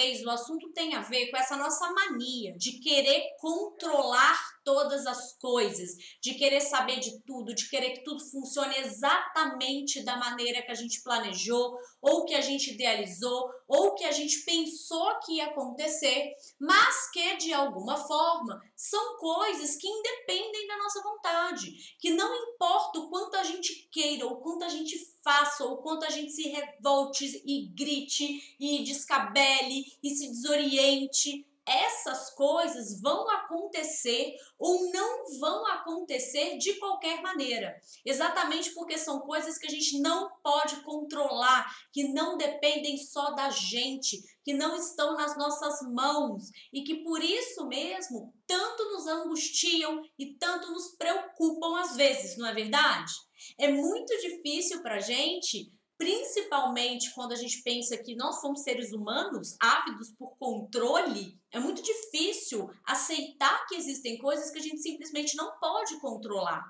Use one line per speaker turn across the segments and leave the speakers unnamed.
vez o assunto tem a ver com essa nossa mania de querer controlar todas as coisas, de querer saber de tudo, de querer que tudo funcione exatamente da maneira que a gente planejou, ou que a gente idealizou, ou que a gente pensou que ia acontecer, mas que de alguma forma são coisas que independem da nossa vontade, que não importa o quanto a gente queira, o quanto a gente faça, ou o quanto a gente se revolte e grite e descabele e se desoriente, essas coisas vão acontecer ou não vão acontecer de qualquer maneira. Exatamente porque são coisas que a gente não pode controlar, que não dependem só da gente, que não estão nas nossas mãos e que por isso mesmo tanto nos angustiam e tanto nos preocupam às vezes, não é verdade? É muito difícil para a gente, principalmente quando a gente pensa que nós somos seres humanos ávidos por controle, é muito difícil aceitar que existem coisas que a gente simplesmente não pode controlar.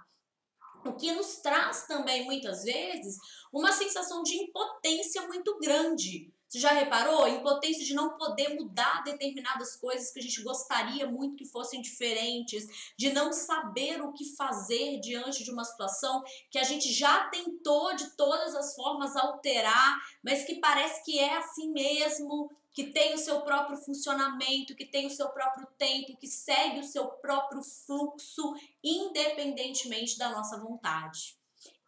O que nos traz também, muitas vezes, uma sensação de impotência muito grande. Você já reparou? A impotência de não poder mudar determinadas coisas que a gente gostaria muito que fossem diferentes, de não saber o que fazer diante de uma situação que a gente já tentou de todas as formas alterar, mas que parece que é assim mesmo, que tem o seu próprio funcionamento, que tem o seu próprio tempo, que segue o seu próprio fluxo, independentemente da nossa vontade.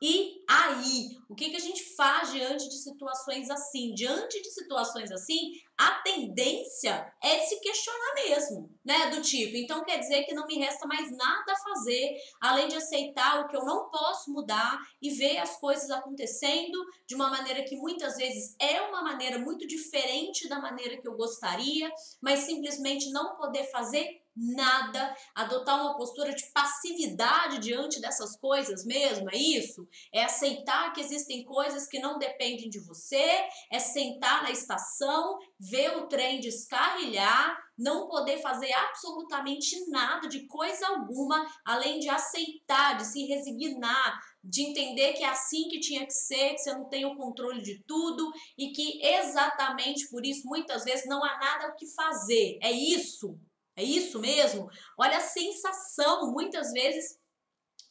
E aí, o que a gente faz diante de situações assim? Diante de situações assim, a tendência é se questionar mesmo, né? Do tipo, então quer dizer que não me resta mais nada a fazer, além de aceitar o que eu não posso mudar e ver as coisas acontecendo de uma maneira que muitas vezes é uma maneira muito diferente da maneira que eu gostaria, mas simplesmente não poder fazer nada, adotar uma postura de passividade diante dessas coisas mesmo, é isso? É aceitar que existem coisas que não dependem de você, é sentar na estação, ver o trem descarrilhar, não poder fazer absolutamente nada de coisa alguma, além de aceitar, de se resignar, de entender que é assim que tinha que ser, que você não tem o controle de tudo e que exatamente por isso, muitas vezes, não há nada o que fazer. É isso? É isso mesmo? Olha a sensação, muitas vezes,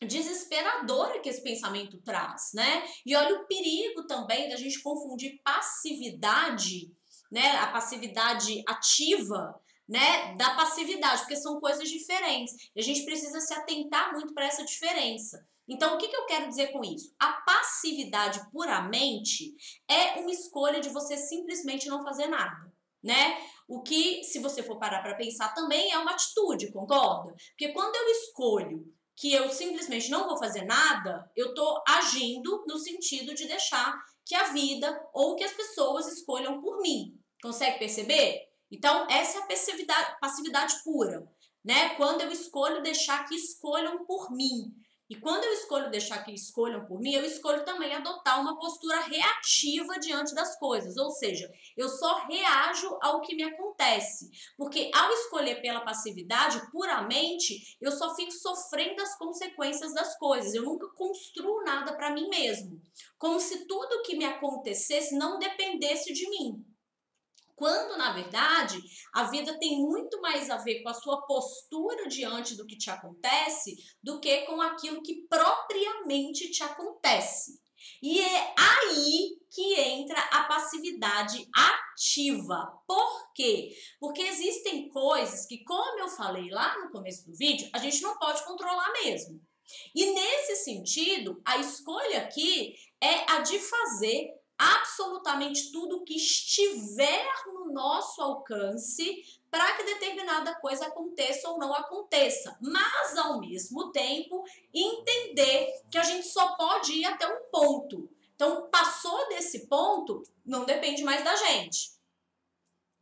desesperadora que esse pensamento traz, né? E olha o perigo também da gente confundir passividade, né? A passividade ativa, né? Da passividade, porque são coisas diferentes. E a gente precisa se atentar muito para essa diferença. Então, o que eu quero dizer com isso? A passividade puramente é uma escolha de você simplesmente não fazer nada, né? O que, se você for parar para pensar, também é uma atitude, concorda? Porque quando eu escolho que eu simplesmente não vou fazer nada, eu tô agindo no sentido de deixar que a vida ou que as pessoas escolham por mim. Consegue perceber? Então, essa é a passividade pura, né? Quando eu escolho deixar que escolham por mim. E quando eu escolho deixar que escolham por mim, eu escolho também adotar uma postura reativa diante das coisas. Ou seja, eu só reajo ao que me acontece. Porque ao escolher pela passividade, puramente, eu só fico sofrendo as consequências das coisas. Eu nunca construo nada para mim mesmo. Como se tudo que me acontecesse não dependesse de mim. Quando, na verdade, a vida tem muito mais a ver com a sua postura diante do que te acontece do que com aquilo que propriamente te acontece. E é aí que entra a passividade ativa. Por quê? Porque existem coisas que, como eu falei lá no começo do vídeo, a gente não pode controlar mesmo. E nesse sentido, a escolha aqui é a de fazer absolutamente tudo que estiver no nosso alcance para que determinada coisa aconteça ou não aconteça, mas ao mesmo tempo entender que a gente só pode ir até um ponto. Então, passou desse ponto, não depende mais da gente.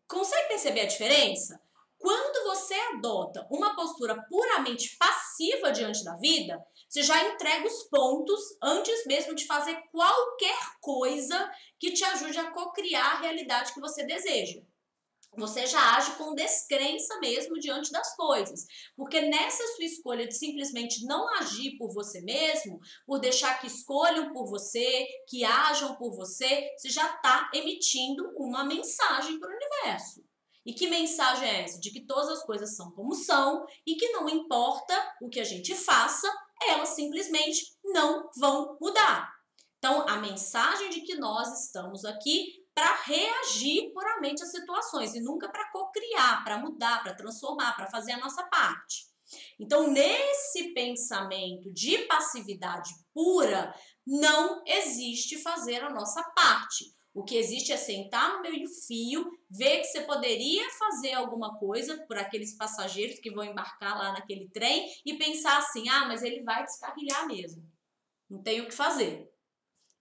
Consegue perceber a diferença? Quando você adota uma postura puramente passiva diante da vida, você já entrega os pontos antes mesmo de fazer qualquer coisa que te ajude a cocriar a realidade que você deseja. Você já age com descrença mesmo diante das coisas. Porque nessa sua escolha de simplesmente não agir por você mesmo, por deixar que escolham por você, que ajam por você, você já está emitindo uma mensagem para o universo. E que mensagem é essa? De que todas as coisas são como são e que não importa o que a gente faça, elas simplesmente não vão mudar. Então, a mensagem de que nós estamos aqui para reagir puramente às situações e nunca para cocriar, para mudar, para transformar, para fazer a nossa parte. Então, nesse pensamento de passividade pura, não existe fazer a nossa parte. O que existe é sentar no meio-fio, ver que você poderia fazer alguma coisa por aqueles passageiros que vão embarcar lá naquele trem e pensar assim, ah, mas ele vai descarrilhar mesmo. Não tem o que fazer.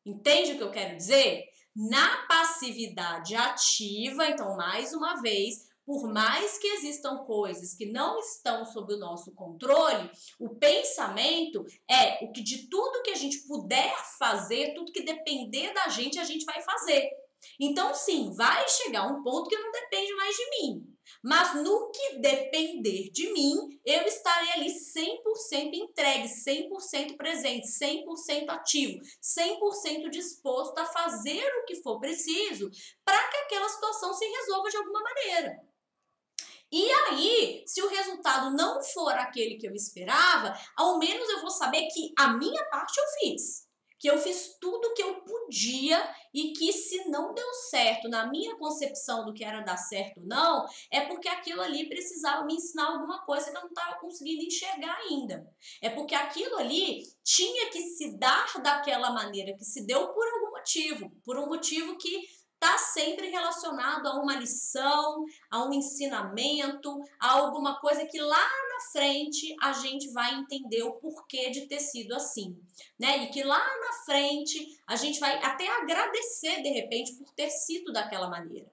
Entende o que eu quero dizer? Na passividade ativa, então, mais uma vez, por mais que existam coisas que não estão sob o nosso controle, o pensamento é o que de tudo que a gente puder fazer, tudo que depender da gente, a gente vai fazer. Então, sim, vai chegar um ponto que não depende mais de mim. Mas no que depender de mim, eu estarei ali 100% entregue, 100% presente, 100% ativo, 100% disposto a fazer o que for preciso para que aquela situação se resolva de alguma maneira. E aí, se o resultado não for aquele que eu esperava, ao menos eu vou saber que a minha parte eu fiz. Que eu fiz tudo que eu podia e que se não deu certo na minha concepção do que era dar certo ou não, é porque aquilo ali precisava me ensinar alguma coisa que eu não estava conseguindo enxergar ainda. É porque aquilo ali tinha que se dar daquela maneira que se deu por um motivo que está sempre relacionado a uma lição, a um ensinamento, a alguma coisa que lá na frente a gente vai entender o porquê de ter sido assim, né? E que lá na frente a gente vai até agradecer de repente por ter sido daquela maneira.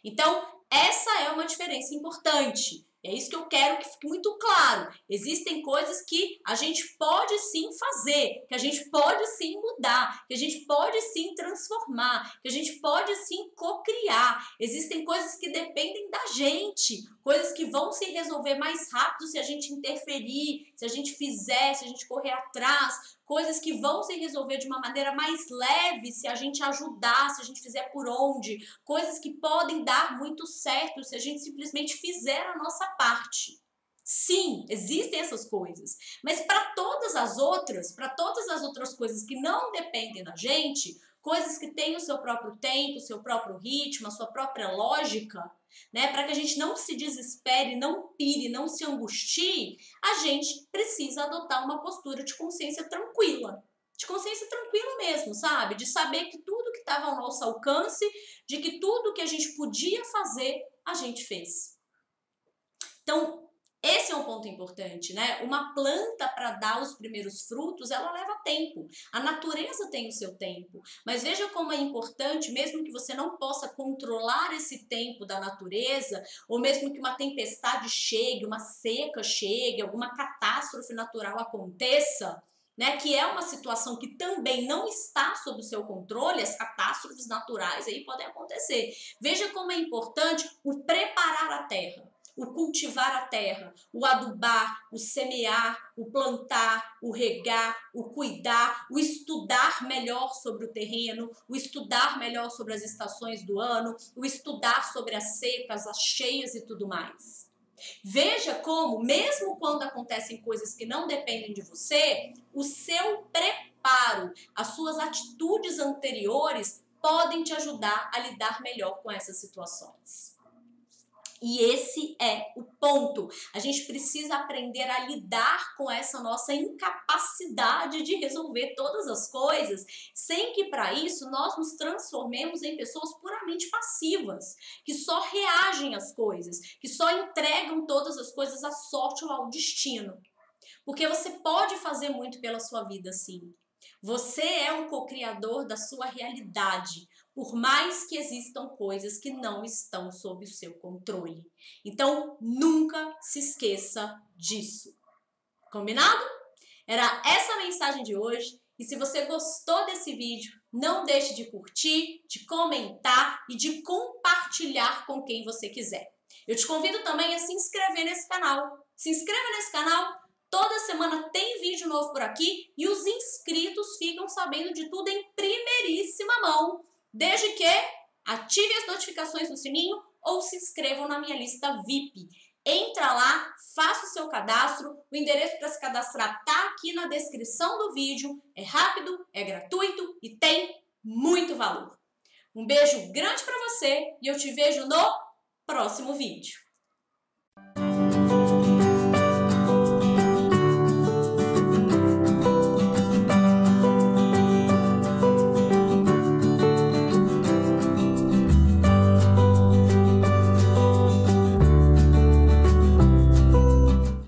Então, essa é uma diferença importante. É isso que eu quero que fique muito claro. Existem coisas que a gente pode sim fazer, que a gente pode sim mudar, que a gente pode sim transformar, que a gente pode sim cocriar. Existem coisas que dependem da gente, coisas que vão se resolver mais rápido se a gente interferir, se a gente fizer, se a gente correr atrás, coisas que vão se resolver de uma maneira mais leve se a gente ajudar, se a gente fizer por onde, coisas que podem dar muito certo se a gente simplesmente fizer a nossa parte. Sim, existem essas coisas, mas para todas as outras coisas que não dependem da gente, coisas que têm o seu próprio tempo, o seu próprio ritmo, a sua própria lógica, né? Para que a gente não se desespere, não pire, não se angustie, a gente precisa adotar uma postura de consciência tranquila. De consciência tranquila mesmo, sabe? De saber que tudo que estava ao nosso alcance, de que tudo que a gente podia fazer, a gente fez. Então, esse é um ponto importante, né? Uma planta, para dar os primeiros frutos, ela leva tempo. A natureza tem o seu tempo. Mas veja como é importante, mesmo que você não possa controlar esse tempo da natureza, ou mesmo que uma tempestade chegue, uma seca chegue, alguma catástrofe natural aconteça, né, que é uma situação que também não está sob o seu controle, as catástrofes naturais aí podem acontecer. Veja como é importante o preparar a terra. O cultivar a terra, o adubar, o semear, o plantar, o regar, o cuidar, o estudar melhor sobre o terreno, o estudar melhor sobre as estações do ano, o estudar sobre as secas, as cheias e tudo mais. Veja como, mesmo quando acontecem coisas que não dependem de você, o seu preparo, as suas atitudes anteriores podem te ajudar a lidar melhor com essas situações. E esse é o ponto. A gente precisa aprender a lidar com essa nossa incapacidade de resolver todas as coisas, sem que para isso nós nos transformemos em pessoas puramente passivas, que só reagem às coisas, que só entregam todas as coisas à sorte ou ao destino. Porque você pode fazer muito pela sua vida, sim. Você é um co-criador da sua realidade, por mais que existam coisas que não estão sob o seu controle. Então, nunca se esqueça disso. Combinado? Era essa a mensagem de hoje. E se você gostou desse vídeo, não deixe de curtir, de comentar e de compartilhar com quem você quiser. Eu te convido também a se inscrever nesse canal. Se inscreva nesse canal. Toda semana tem vídeo novo por aqui e os inscritos ficam sabendo de tudo em primeiríssima mão. Desde que ative as notificações no sininho ou se inscrevam na minha lista VIP. Entra lá, faça o seu cadastro, o endereço para se cadastrar tá aqui na descrição do vídeo, é rápido, é gratuito e tem muito valor. Um beijo grande para você e eu te vejo no próximo vídeo.